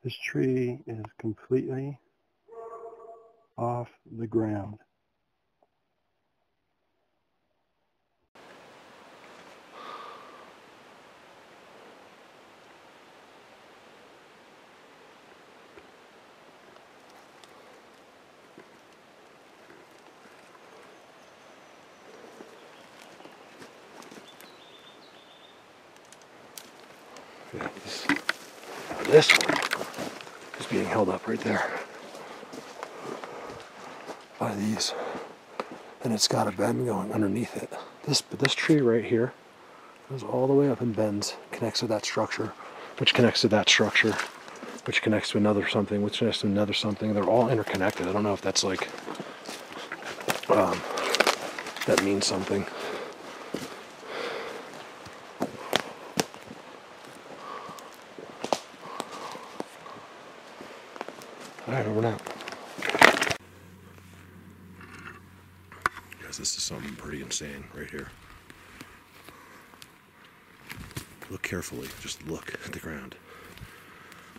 This tree is completely off the ground. Yeah, this one is being held up right there by these, and it's got a bend going underneath it. But this tree right here goes all the way up and bends, connects to that structure, which connects to that structure, which connects to another something, which connects to another something. They're all interconnected. I don't know if that's like that means something. Alright, over now. Guys, this is something pretty insane right here. Look carefully, just look at the ground.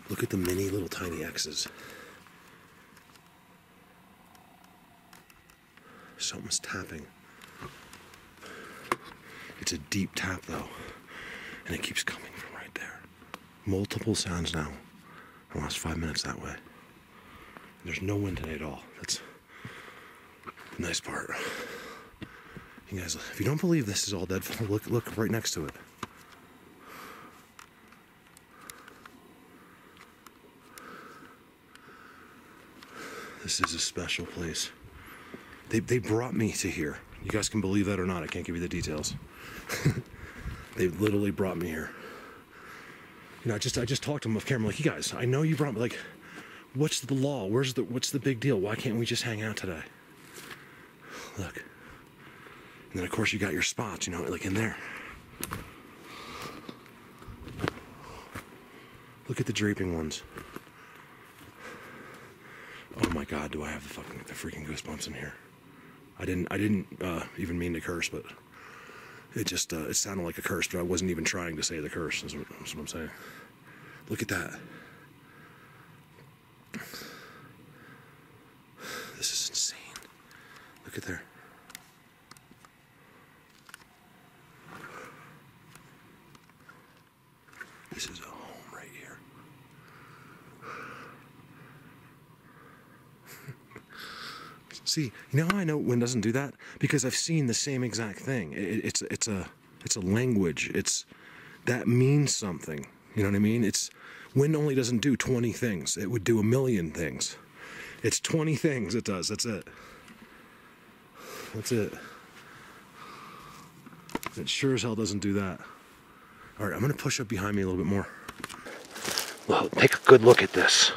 Look at the mini little tiny X's. Something's tapping. It's a deep tap though, and it keeps coming from right there. Multiple sounds now in the last 5 minutes that way. There's no wind today at all. That's the nice part. You guys, if you don't believe this is all dead, look right next to it. This is a special place. They brought me to here. You guys can believe that or not. I can't give you the details. They literally brought me here. You know, I just talked to them off camera, like, you guys, I know you brought me, like, what's the law? What's the big deal? Why can't we just hang out today? Look. And then of course you got your spots, you know, like in there. Look at the draping ones. Oh my God, do I have the freaking goosebumps in here? I didn't even mean to curse, but it just it sounded like a curse, but I wasn't even trying to say the curse. That's what I'm saying. Look at that. This is insane. Look at there. This is a home right here. See, you know how I know wind doesn't do that? Because I've seen the same exact thing. It's a language. That means something. You know what I mean? Wind only doesn't do 20 things. It would do 1,000,000 things. It's 20 things it does. That's it. That's it. It sure as hell doesn't do that. All right, I'm gonna push up behind me a little bit more. Well, take a good look at this.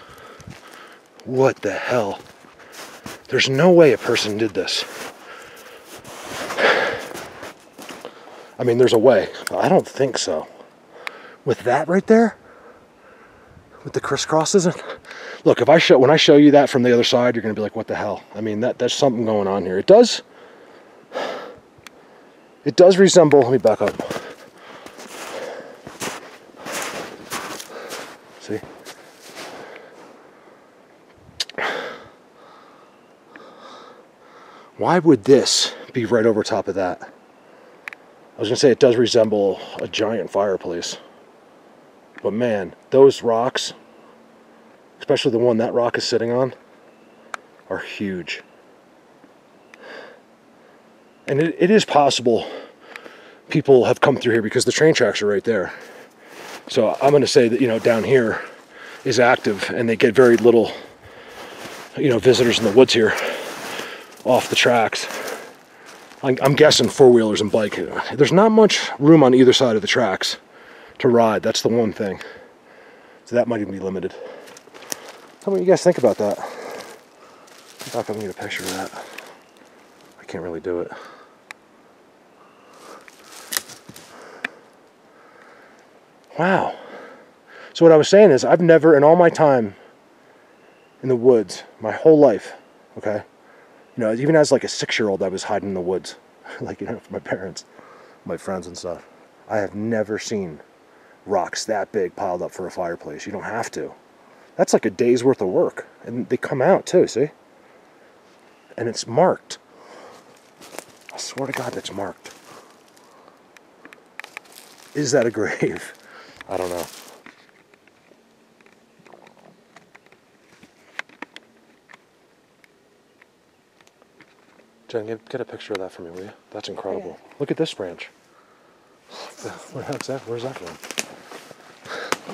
What the hell? There's no way a person did this. I mean, there's a way, but I don't think so. With that right there, with the crisscrosses, look, when I show you that from the other side, you're gonna be like, what the hell? I mean, there's something going on here. It does resemble, let me back up. See? Why would this be right over top of that? I was gonna say it does resemble a giant fireplace. But man, those rocks, especially the one that rock is sitting on, are huge. And it is possible people have come through here because the train tracks are right there. So I'm gonna say that, you know, down here is active and they get very little, you know, visitors in the woods here off the tracks. I'm guessing four-wheelers and bike. There's not much room on either side of the tracks to ride. That's the one thing. So that might even be limited. Tell me what you guys think about that. I'm not going to get a picture of that. I can't really do it. Wow. So what I was saying is I've never, in all my time in the woods, my whole life, okay, you know, even as like a 6-year-old, I was hiding in the woods, like, you know, from my parents, my friends and stuff. I have never seen rocks that big piled up for a fireplace. You don't have to. That's like a day's worth of work. And they come out too, see? And it's marked. I swear to God, that's marked. Is that a grave? I don't know. Jen, get a picture of that for me, will you? That's incredible. Okay. Look at this branch. Where's that from?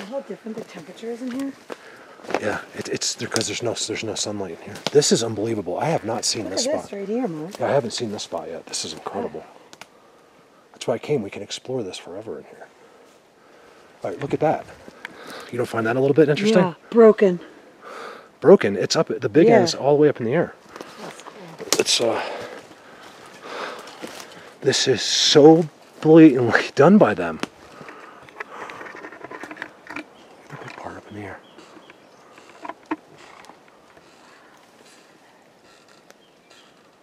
How different the temperature is in here? Yeah, it's because there's no sunlight in here. This is unbelievable. I have not seen this spot. Look at this right here, Mark. Yeah, I haven't seen this spot yet. This is incredible. That's why I came. We can explore this forever in here. All right, look at that. You don't find that a little bit interesting? Yeah, broken. Broken. It's up. The big end's all the way up in the air. That's cool. It's This is so blatantly done by them. The big part up in the air.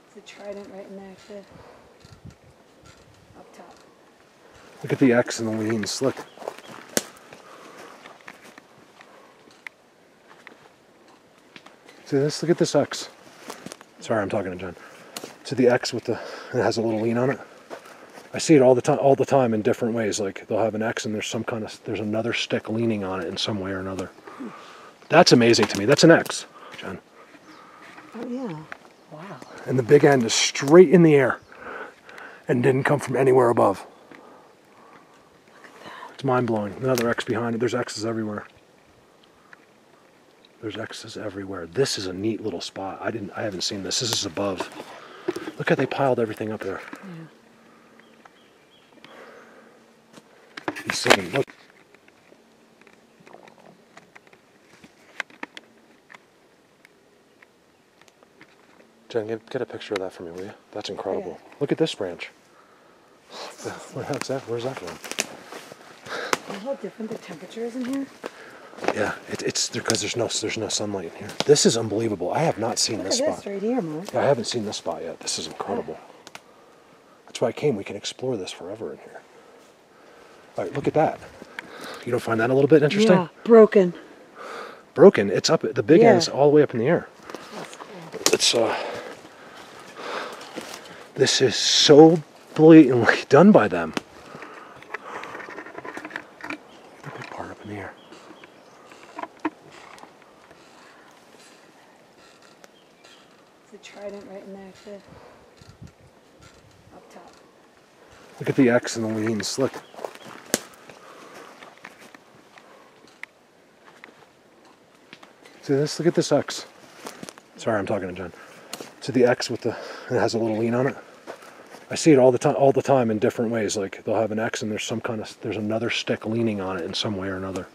It's a trident right in there too. Up top. Look at the X and the leans. Look. See this? Look at this X. Sorry, I'm talking to Jen. See the X with it has a little lean on it? I see it all the time in different ways. Like they'll have an X and there's another stick leaning on it in some way or another. That's amazing to me. That's an X, Jen. Oh yeah. Wow. And the big end is straight in the air and didn't come from anywhere above. It's mind-blowing. Another X behind it. There's X's everywhere. There's X's everywhere. This is a neat little spot. I haven't seen this. This is above. Look how they piled everything up there. Yeah. He's sitting. Look. Jen, get a picture of that for me, will you? That's incredible. Okay. Look at this branch. Where's that from? How different the temperature is in here? Yeah, it's because there's no sunlight in here. This is unbelievable. I have not seen this spot. Look at this right here, Mark. Yeah, I haven't seen this spot yet. This is incredible. That's why I came. We can explore this forever in here. All right, look at that. You don't find that a little bit interesting? Yeah, broken. Broken. It's up. The big end's all the way up in the air. That's cool. It's This is so blatantly done by them. The big part up in the air. It's a trident right in there too. Up top. Look at the X and the leans. Look. See this? Look at this X. Sorry, I'm talking to Jen. See the X with it has a little lean on it? I see it all the time in different ways. Like they'll have an X and there's another stick leaning on it in some way or another.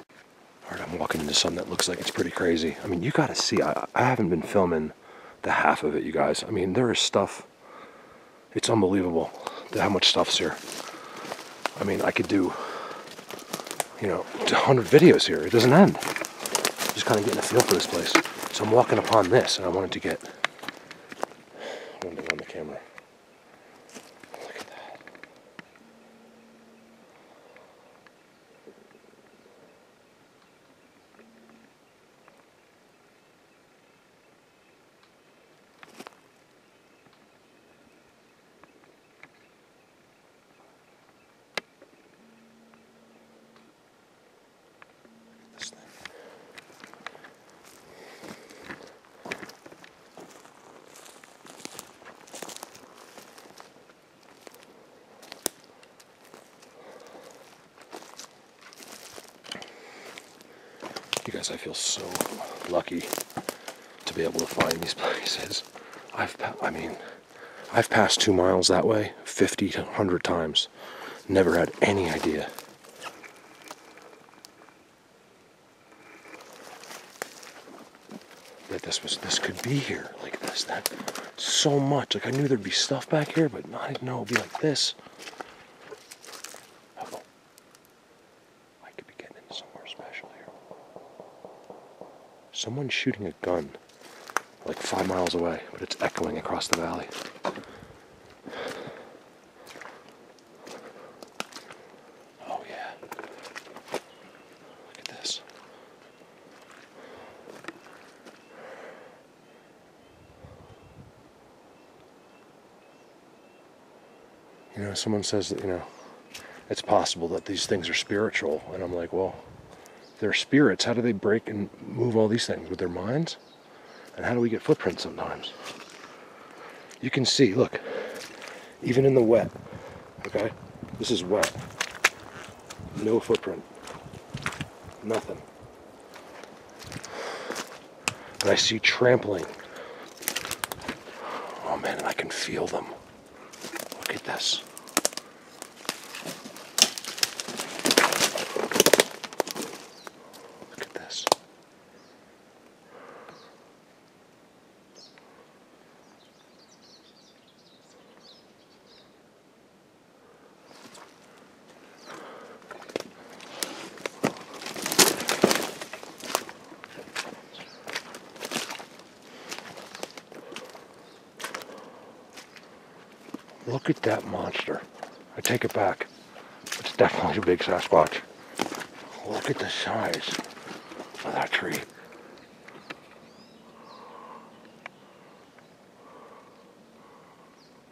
All right, I'm walking into something that looks like it's pretty crazy. I mean, you got to see. I haven't been filming the half of it, you guys. I mean, there is stuff. It's unbelievable how much stuff's here. I mean, I could do, 100 videos here. It doesn't end. Just kind of getting a feel for this place. So I'm walking upon this, and I wanted to run the camera. Look at that. This thing. You guys, I feel so lucky to be able to find these places. I've passed 2 miles that way 50 to 100 times. Never had any idea. That this could be here like this. That so much. Like I knew there'd be stuff back here, but I didn't know it'd be like this. Uh-oh. I could be getting into somewhere special here. Someone's shooting a gun like 5 miles away, but it's echoing across the valley. Oh yeah. You know, someone says that, you know, it's possible that these things are spiritual. And I'm like, well, they're spirits. How do they break and move all these things? With their minds? And how do we get footprints sometimes? You can see, look, even in the wet, okay? This is wet. No footprint. Nothing. But I see trampling. Oh man, and I can feel them. Look at this. Look at this. Look at that monster. I take it back. It's definitely a big Sasquatch. Look at the size of that tree.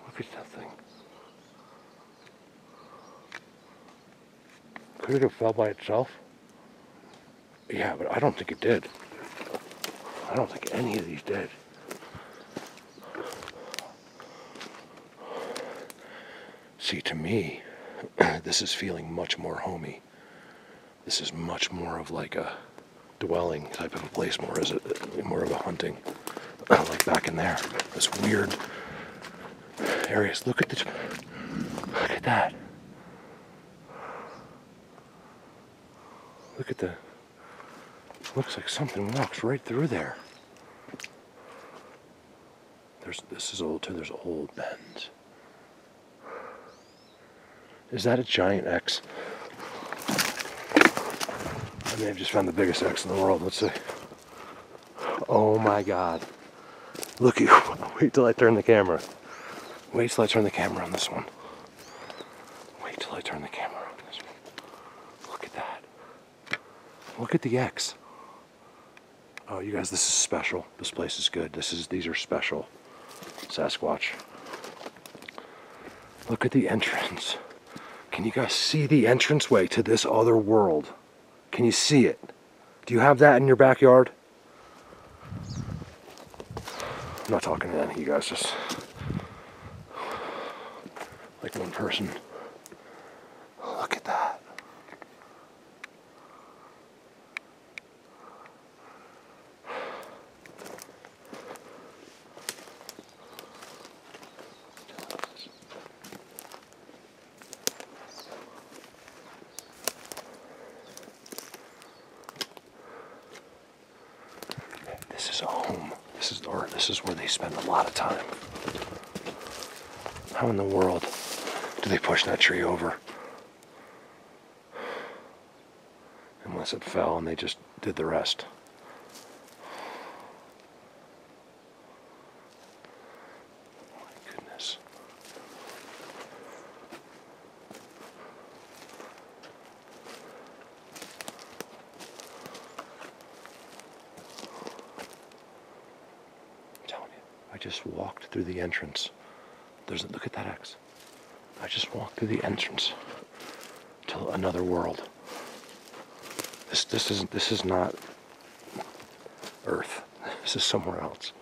Look at that thing. Could it have fell by itself? Yeah, but I don't think it did. I don't think any of these did. See, to me, this is feeling much more homey. This is much more of like a dwelling type of a place, more of a hunting, like back in there. This weird areas. Look at that. Look at looks like something walks right through there. This is old too. There's old bends. Is that a giant X? I may have just found the biggest X in the world. Let's see. Oh my God. Look at, wait till I turn the camera. Wait till I turn the camera on this one. Wait till I turn the camera on this one. Look at that. Look at the X. Oh, you guys, this is special. This place is good. These are special Sasquatch. Look at the entrance. Can you guys see the entranceway to this other world? Can you see it? Do you have that in your backyard? I'm not talking to any of you guys, just like one person. Look at that. This is a home. This is where they spend a lot of time. How in the world do they push that tree over? Unless it fell and they just did the rest. My goodness. I just walked through the entrance. Look at that X. I just walked through the entrance to another world. This is not Earth. This is somewhere else.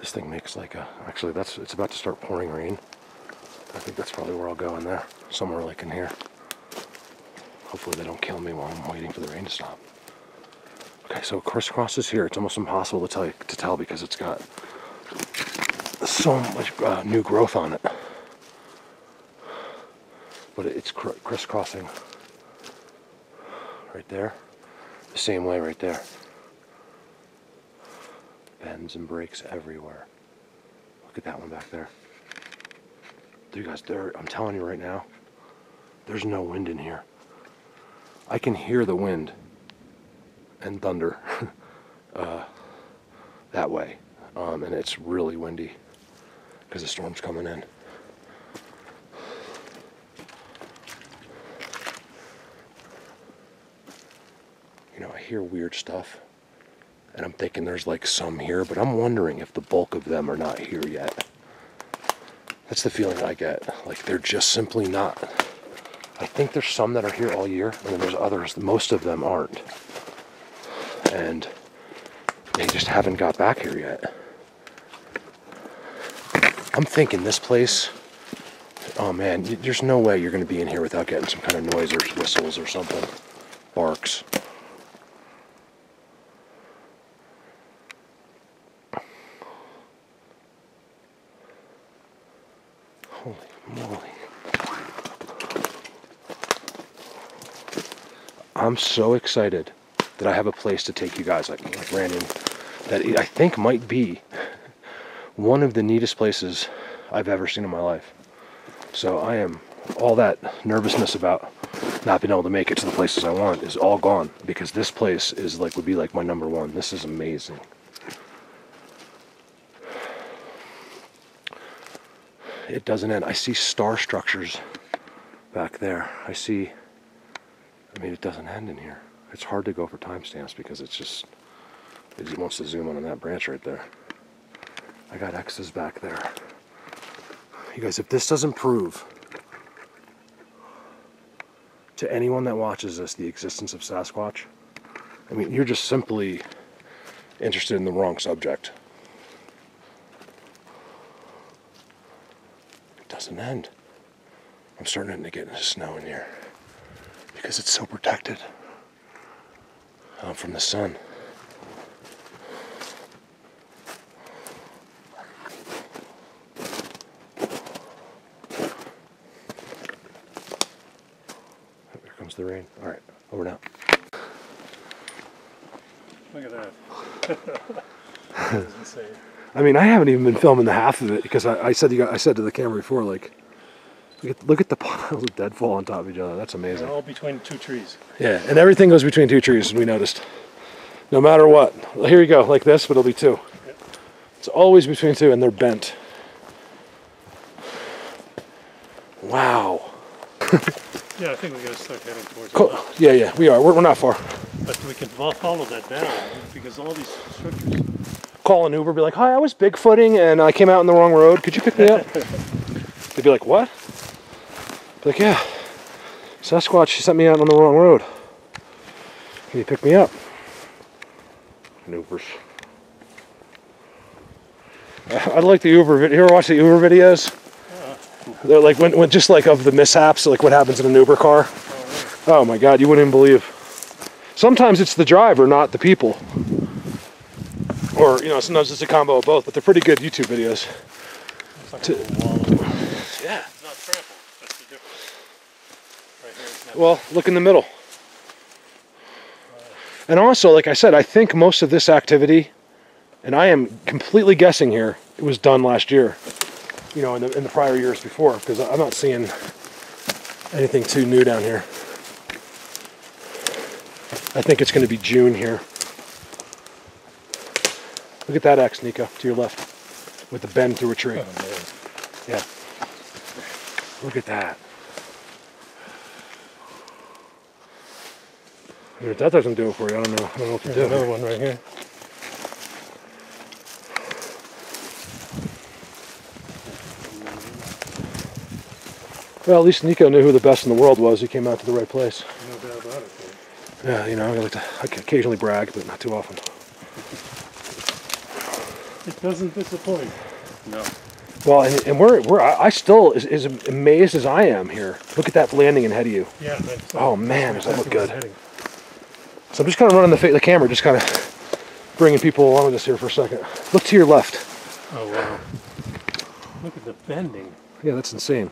This thing makes like actually it's about to start pouring rain. I think that's probably where I'll go in there. Somewhere like in here. Hopefully they don't kill me while I'm waiting for the rain to stop. Okay, so crisscrosses here. It's almost impossible to tell because it's got so much new growth on it. But it's crisscrossing right there. The same way right there. Bends and breaks everywhere. Look at that one back there. You guys, I'm telling you right now, there's no wind in here. I can hear the wind and thunder that way. And it's really windy because the storm's coming in. hear weird stuff. And I'm thinking there's like some here, but I'm wondering if the bulk of them are not here yet. That's the feeling I get. Like they're just simply not. I think there's some that are here all year, and then there's others. Most of them aren't. And they just haven't got back here yet. I'm thinking this place, oh man, there's no way you're going to be in here without getting some kind of noise or whistles or something. Barks. Holy moly. I'm so excited that I have a place to take you guys, like Brandon, that I think might be one of the neatest places I've ever seen in my life. So I am, all that nervousness about not being able to make it to the places I want is all gone, because this place is like, would be like my number one. This is amazing. It doesn't end. I see star structures back there. I mean, it doesn't end in here. It's hard to go for timestamps because it just wants to zoom on that branch right there. I got X's back there. You guys, if this doesn't prove to anyone that watches this the existence of Sasquatch, I mean, you're just simply interested in the wrong subject. It doesn't end. I'm starting to get into snow in here because it's so protected from the sun. Here comes the rain. All right, over now. Look at that. That's insane. I mean, I haven't even been filming the half of it because I said to the camera before, like, look at the piles of deadfall on top of each other. That's amazing. They're all between two trees. Yeah, and everything goes between two trees, we noticed. No matter what. Well, here you go, like this, but it'll be two. Yep. It's always between two, and they're bent. Wow. Yeah, I think we got to start heading towards Cool. it. Yeah, we are. We're not far. But we can follow that down because all these structures. Call an Uber, be like, hi, I was Bigfooting and I came out on the wrong road. Could you pick me up? They'd be like, what? Be like, yeah, Sasquatch sent me out on the wrong road. Can you pick me up? Ubers. I like the Uber video. You ever watch the Uber videos? They're like, when just like of the mishaps, like what happens in an Uber car. Oh my God, you wouldn't even believe. Sometimes it's the driver, not the people. Or, you know, sometimes it's a combo of both, but they're pretty good YouTube videos. It's like a little wall. Yeah. It's not trampled. That's the difference. Right here, it's not. Well, look in the middle. And also, like I said, I think most of this activity, and I am completely guessing here, it was done last year. You know, in the prior years before, because I'm not seeing anything too new down here. I think it's going to be June here. Look at that X, Nico, to your left, with the bend through a tree. Oh, yeah. Look at that. I mean, if that doesn't do it for you, I don't know what to do. There's another one right here. Well, at least Nico knew who the best in the world was. He came out to the right place. No doubt about it. Yeah, you know, I can occasionally brag, but not too often. It doesn't disappoint. No. Well, and I still as amazed as I am here. Look at that landing ahead of you. Yeah. That's, Oh man, does that look good? heading. So I'm just kind of running the camera, just kind of bringing people along with us here for a second. Look to your left. Oh wow. Look at the bending. Yeah, that's insane.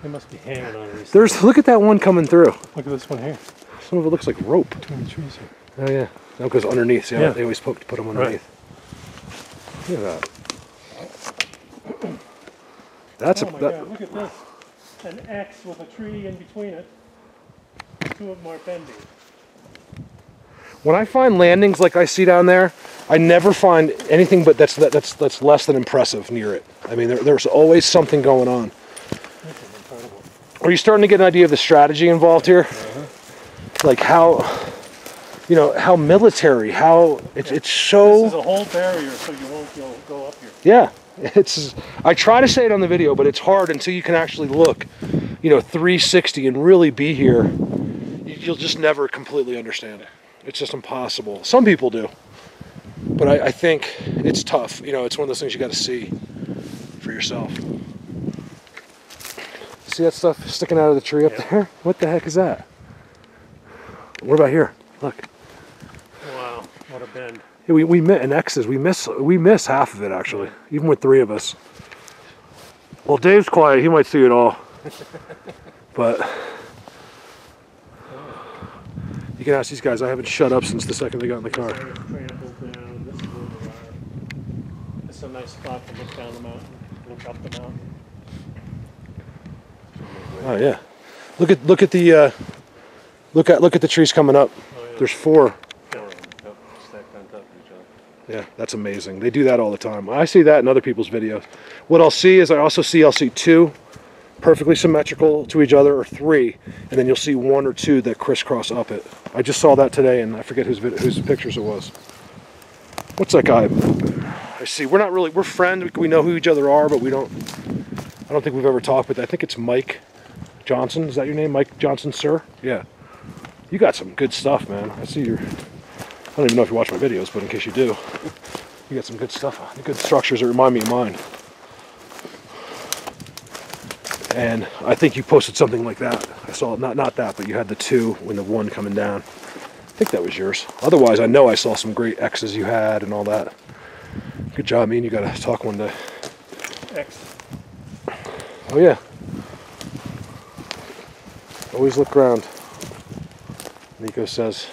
They must be hanging on these. Look at that one coming through. Look at this one here. Some of it looks like rope. Between the trees here. Oh yeah, that goes underneath. See how Yeah. they always put them underneath. Right. Look at that. That's Oh my God, look at this. An X with a tree in between it. Two of them are bending. When I find landings like I see down there, I never find anything but that's less than impressive near it. I mean, there's always something going on. This is incredible. Are you starting to get an idea of the strategy involved here? Like how you know, how military, how it's so. This is a whole barrier, so you won't go up here. Yeah, I try to say it on the video, but it's hard until you can actually look, you know, 360 and really be here. You'll just never completely understand it. It's just impossible. Some people do, but I think it's tough. You know, it's one of those things you got to see for yourself. See that stuff sticking out of the tree up there? What the heck is that? What about here? Look. Wow, what a bend. Yeah, we miss in X's. We miss half of it actually, even with 3 of us. Well, Dave's quiet. He might see it all, but you can ask these guys. I haven't shut up since the second they got in the car. It's a nice spot to look down the mountain, look up the mountain. Oh yeah, look at the look at the trees coming up. Oh, yeah. There's 4. Stacked on top of each other. Yeah, that's amazing. They do that all the time. I see that in other people's videos. What I'll see is I'll see 2 perfectly symmetrical to each other, or 3, and then you'll see 1 or 2 that crisscross up it. I just saw that today, and I forget whose pictures it was. What's that guy? I see. We're friends. We know who each other are, but I don't think we've ever talked. But I think it's Mike Johnson. Is that your name, Mike Johnson, sir? Yeah. You got some good stuff, man. I see your. I don't even know if you watch my videos, but in case you do, you got some good stuff, good structures that remind me of mine. And I think you posted something like that. I saw not that, but you had the 2 and the 1 coming down. I think that was yours. Otherwise, I know I saw some great X's you had and all that. Good job, me and you got to talk one day. X. Oh yeah. Always look around. Nico says.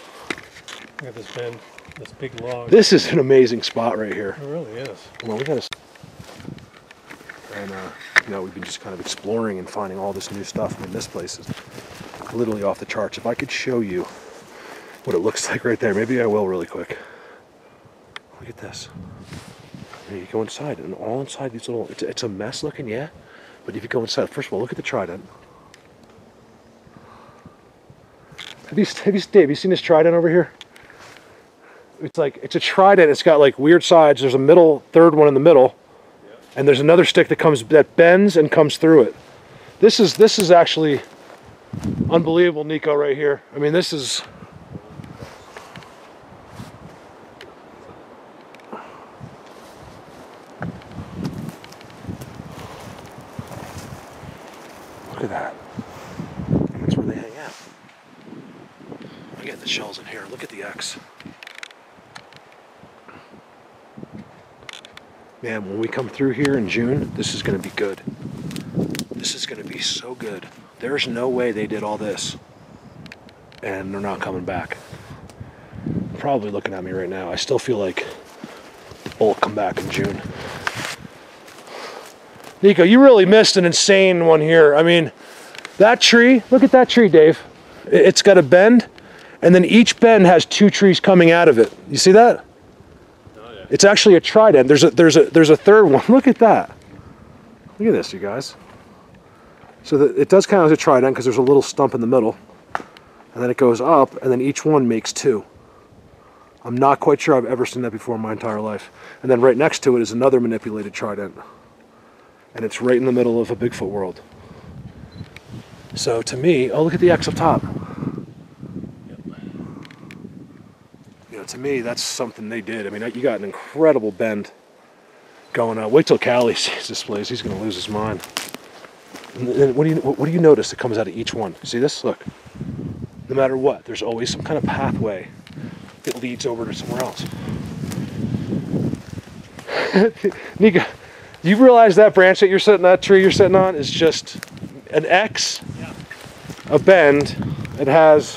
Look at this bend, this big log. This is an amazing spot right here. It really is. Well, we gotta. And you know, we've been just kind of exploring and finding all this new stuff. I mean, this place is literally off the charts. If I could show you what it looks like right there, maybe I will really quick. Look at this. And you go inside, and all inside these little. It's a mess looking, yeah. But if you go inside, first of all, look at the trident. Have you seen this trident over here? It's a trident. It's got like weird sides. There's a middle, 3rd one in the middle, and there's another stick that bends and comes through it. This is actually unbelievable, Nico, right here. I mean, this is. Look at that. That's where they hang out. Again, the shells in here. Look at the X. Man, when we come through here in June, this is going to be good. This is going to be so good. There's no way they did all this and they're not coming back. Probably looking at me right now. I still feel like the bull come back in June. Nico, you really missed an insane one here. I mean, that tree, look at that tree, Dave. It's got a bend, and then each bend has 2 trees coming out of it. You see that? It's actually a trident. There's a 3rd one. Look at that. Look at this, you guys. So it does count as a trident because there's a little stump in the middle, and then it goes up, and then each one makes 2. I'm not quite sure I've ever seen that before in my entire life. And then right next to it is another manipulated trident, and it's right in the middle of a Bigfoot world. So to me, oh, look at the X up top. To me, that's something they did. I mean, you got an incredible bend going on. Wait till Callie sees this place; he's going to lose his mind. And what do you notice that comes out of each one? See this? Look. No matter what, there's always some kind of pathway that leads over to somewhere else. Nico, do you realize that branch that tree you're sitting on is just an X, a bend. It has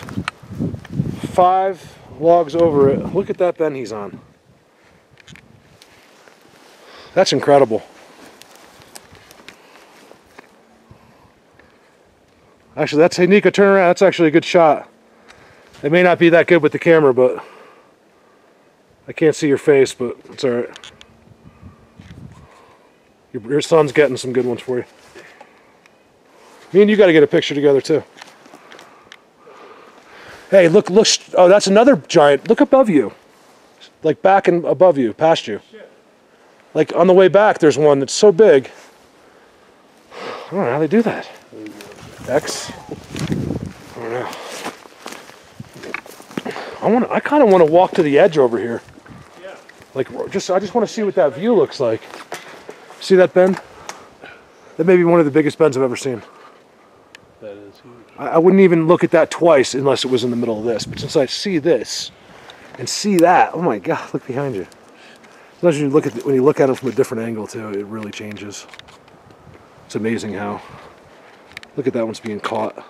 5 logs over it. Look at that bend he's on. That's incredible. Actually, hey Nico, turn around. That's actually a good shot. It may not be that good with the camera, but I can't see your face, but it's all right. Your son's getting some good ones for you. Me and you got to get a picture together too. Hey, look, look. Oh, that's another giant. Look above you. Like back and above you, past you. Shit. Like on the way back, there's one that's so big. I don't know how they do that. X. I don't know. I kind of want to walk to the edge over here. Yeah. Like, I just want to see what that view looks like. See that bend? That may be one of the biggest bends I've ever seen. That is huge. I wouldn't even look at that twice unless it was in the middle of this. But since I see this and see that, oh my God, look behind you. Sometimes when you look at it from a different angle too, it really changes. It's amazing how. Look at that one's being caught.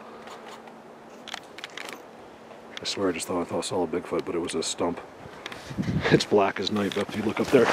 I swear I just thought I saw a Bigfoot, but it was a stump. It's black as night, but if you look up there.